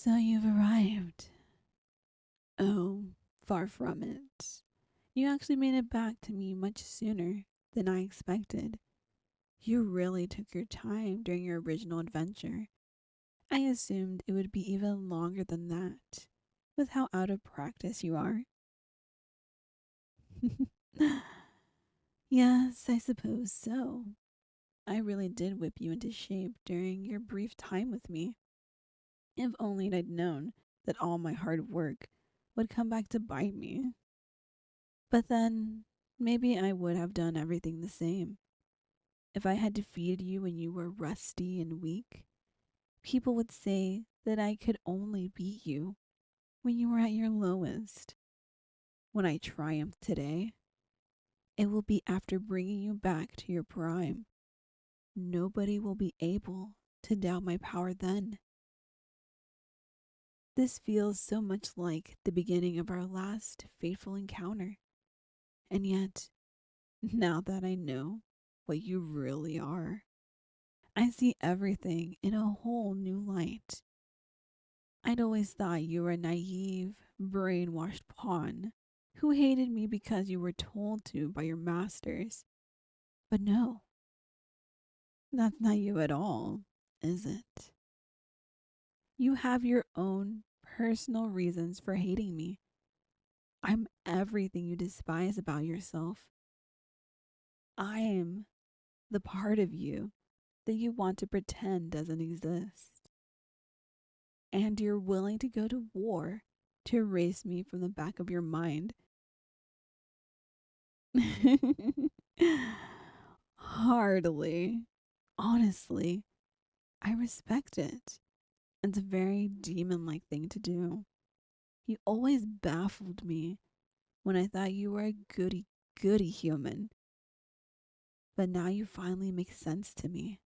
So you've arrived. Oh, far from it. You actually made it back to me much sooner than I expected. You really took your time during your original adventure. I assumed it would be even longer than that, with how out of practice you are. Yes, I suppose so. I really did whip you into shape during your brief time with me. If only I'd known that all my hard work would come back to bite me. But then, maybe I would have done everything the same. If I had defeated you when you were rusty and weak, people would say that I could only beat you when you were at your lowest. When I triumph today, it will be after bringing you back to your prime. Nobody will be able to doubt my power then. This feels so much like the beginning of our last fateful encounter. And yet, now that I know what you really are, I see everything in a whole new light. I'd always thought you were a naive, brainwashed pawn who hated me because you were told to by your masters. But no, that's not you at all, is it? You have your own personal reasons for hating me. I'm everything you despise about yourself. I am the part of you that you want to pretend doesn't exist. And you're willing to go to war to erase me from the back of your mind. Hardly. Honestly, I respect it. It's a very demon like thing to do. You always baffled me when I thought you were a goody human, but now you finally make sense to me.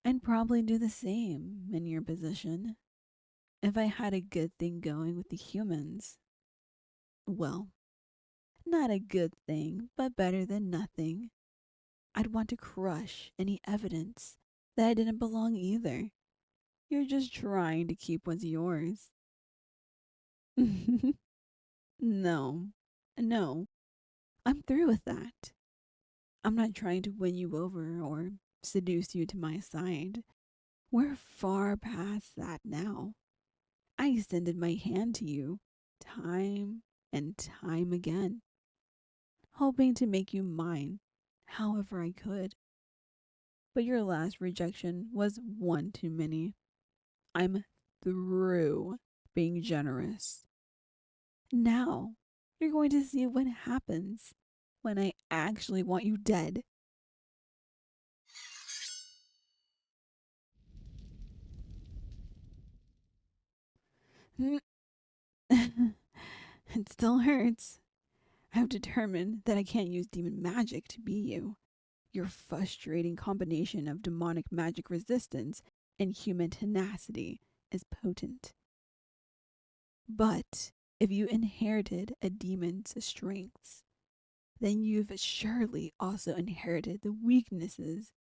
I'd probably do the same in your position if I had a good thing going with the humans. Well, not a good thing, but better than nothing. I'd want to crush any evidence that I didn't belong either. You're just trying to keep what's yours. No, no, I'm through with that. I'm not trying to win you over or seduce you to my side. We're far past that now. I extended my hand to you time and time again, hoping to make you mine however I could. But your last rejection was one too many. I'm through being generous. Now, you're going to see what happens when I actually want you dead. It still hurts. I've determined that I can't use demon magic to be you. Your frustrating combination of demonic magic resistance and human tenacity is potent. But if you inherited a demon's strengths, then you've surely also inherited the weaknesses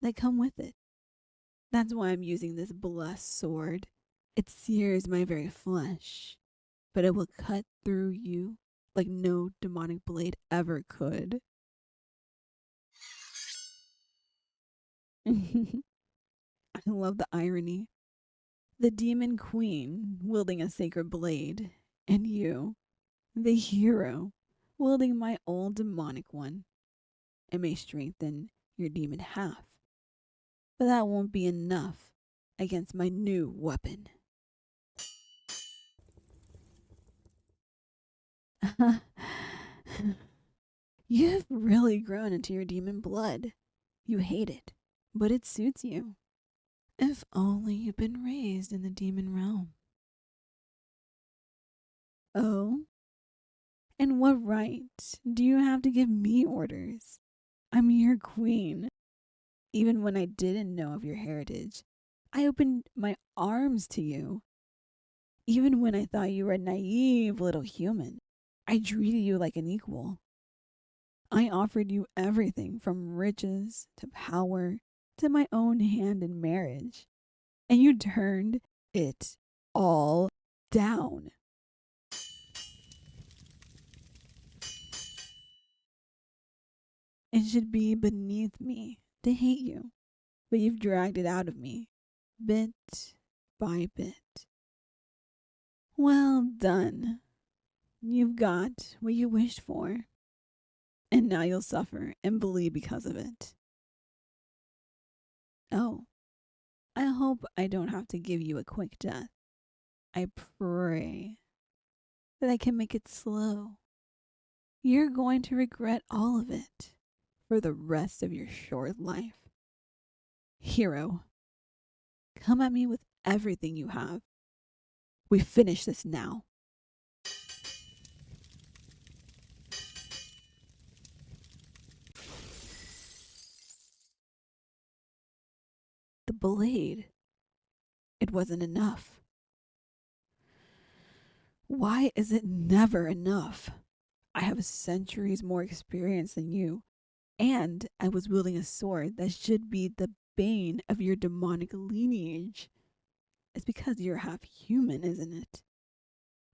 that come with it. That's why I'm using this blessed sword. It sears my very flesh, but it will cut through you like no demonic blade ever could. I love the irony. The demon queen wielding a sacred blade, and you, the hero, wielding my old demonic one. It may strengthen your demon half, but that won't be enough against my new weapon. You've really grown into your demon blood. You hate it, but it suits you. If only you'd been raised in the demon realm. Oh, and what right do you have to give me orders? I'm your queen. Even when I didn't know of your heritage, I opened my arms to you. Even when I thought you were a naive little human, I treated you like an equal. I offered you everything from riches to power to my own hand in marriage. And you turned it all down. It should be beneath me to hate you, but you've dragged it out of me, bit by bit. Well done. You've got what you wished for, and now you'll suffer and bleed because of it. Oh, I hope I don't have to give you a quick death. I pray that I can make it slow. You're going to regret all of it for the rest of your short life. Hero, come at me with everything you have. We finish this now. The blade, it wasn't enough. Why is it never enough? I have centuries more experience than you, and I was wielding a sword that should be the bane of your demonic lineage. It's because you're half human, isn't it?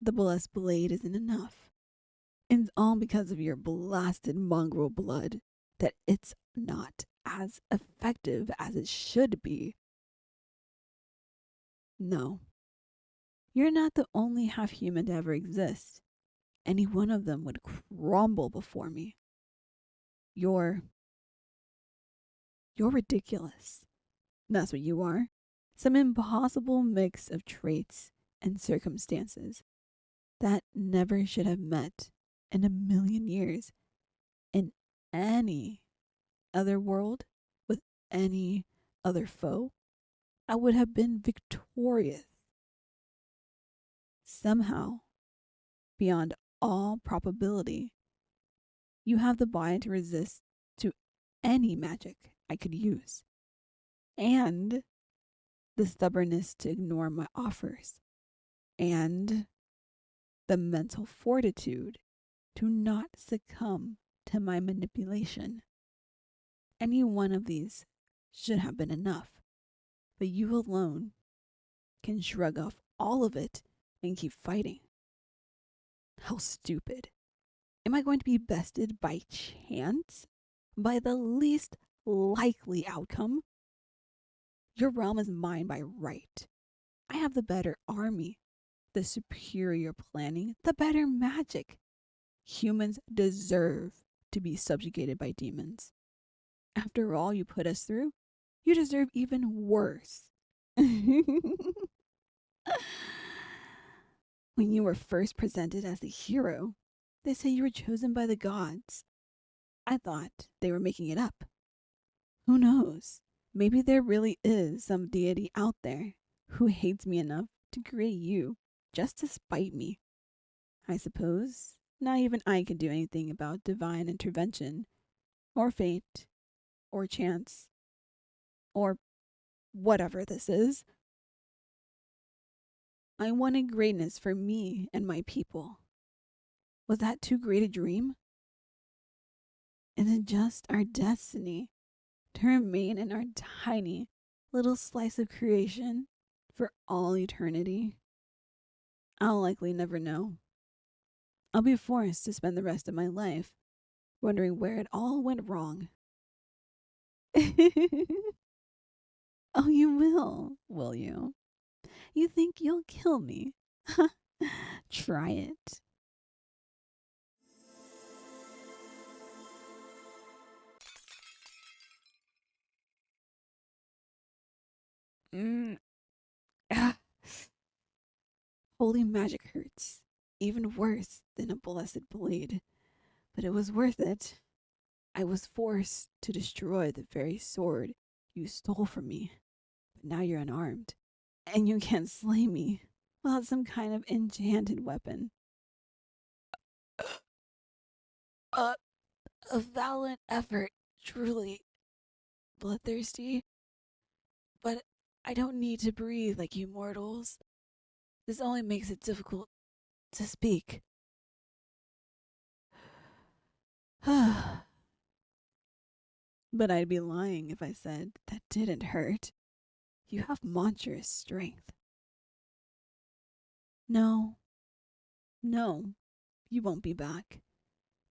The blessed blade isn't enough. And it's all because of your blasted mongrel blood that it's not as effective as it should be. No, you're not the only half human to ever exist. Any one of them would crumble before me. You're you're ridiculous. That's what you are. Some impossible mix of traits and circumstances that never should have met in a million years in any other world with any other foe. I would have been victorious. Somehow, beyond all probability, you have the body to resist to any magic I could use, and the stubbornness to ignore my offers, and the mental fortitude to not succumb to my manipulation. Any one of these should have been enough, but you alone can shrug off all of it and keep fighting. How stupid. Am I going to be bested by chance? By the least likely outcome? Your realm is mine by right. I have the better army, the superior planning, the better magic. Humans deserve to be subjugated by demons. After all you put us through, you deserve even worse. When you were first presented as the hero, they say you were chosen by the gods. I thought they were making it up. Who knows? Maybe there really is some deity out there who hates me enough to create you just to spite me. I suppose not even I can do anything about divine intervention, or fate, or chance, or whatever this is. I wanted greatness for me and my people. Was that too great a dream? Is it just our destiny to remain in our tiny little slice of creation for all eternity? I'll likely never know. I'll be forced to spend the rest of my life wondering where it all went wrong. Oh, you will you? You think you'll kill me? Try it. Mm. Ah. Holy magic hurts. Even worse than a blessed blade. But it was worth it. I was forced to destroy the very sword you stole from me. But now you're unarmed. And you can't slay me without some kind of enchanted weapon. Uh, a valiant effort, truly. Bloodthirsty. But I don't need to breathe like you mortals. This only makes it difficult to speak. But I'd be lying if I said that didn't hurt. You have monstrous strength. No, no, you won't be back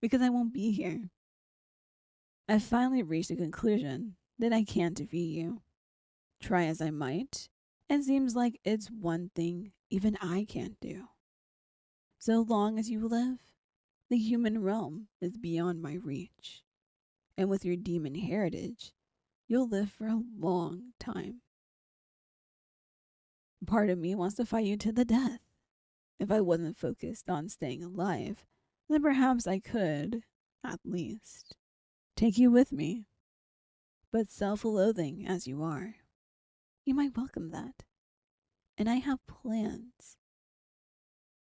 because I won't be here. I've finally reached a conclusion that I can't defeat you. Try as I might, it seems like it's one thing even I can't do. So long as you live, the human realm is beyond my reach. And with your demon heritage, you'll live for a long time. Part of me wants to fight you to the death. If I wasn't focused on staying alive, then perhaps I could, at least, take you with me. But self loathing as you are, you might welcome that. And I have plans.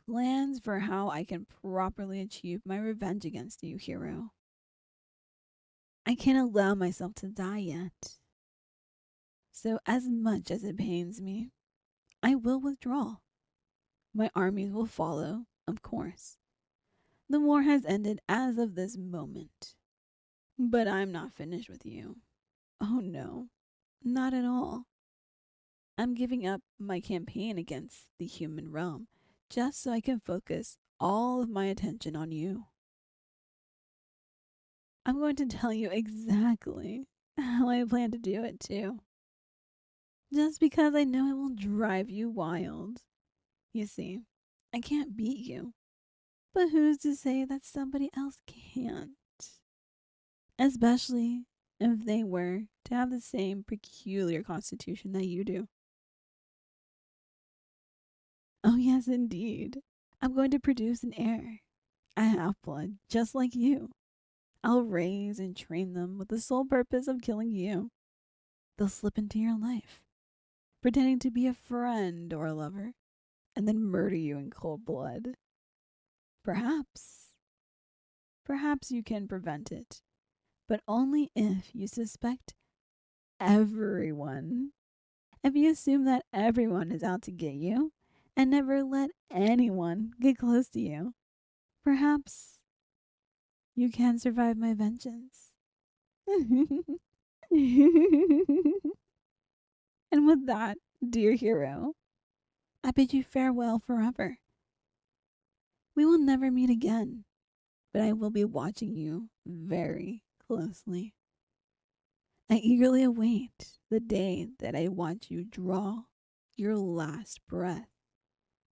Plans for how I can properly achieve my revenge against you, hero. I can't allow myself to die yet. So, as much as it pains me, I will withdraw. My armies will follow, of course. The war has ended as of this moment. But I'm not finished with you. Oh no, not at all. I'm giving up my campaign against the human realm just so I can focus all of my attention on you. I'm going to tell you exactly how I plan to do it too. Just because I know it will drive you wild. You see, I can't beat you. But who's to say that somebody else can't? Especially if they were to have the same peculiar constitution that you do. Oh, yes, indeed. I'm going to produce an heir, a half blood, just like you. I'll raise and train them with the sole purpose of killing you. They'll slip into your life, pretending to be a friend or a lover, and then murder you in cold blood. Perhaps, perhaps you can prevent it, but only if you suspect everyone. If you assume that everyone is out to get you and never let anyone get close to you, perhaps you can survive my vengeance. And with that, dear hero, I bid you farewell forever. We will never meet again, but I will be watching you very closely. I eagerly await the day that I watch you draw your last breath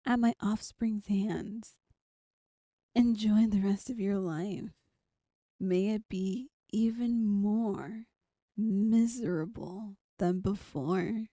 at my offspring's hands. Enjoy the rest of your life. May it be even more miserable than before.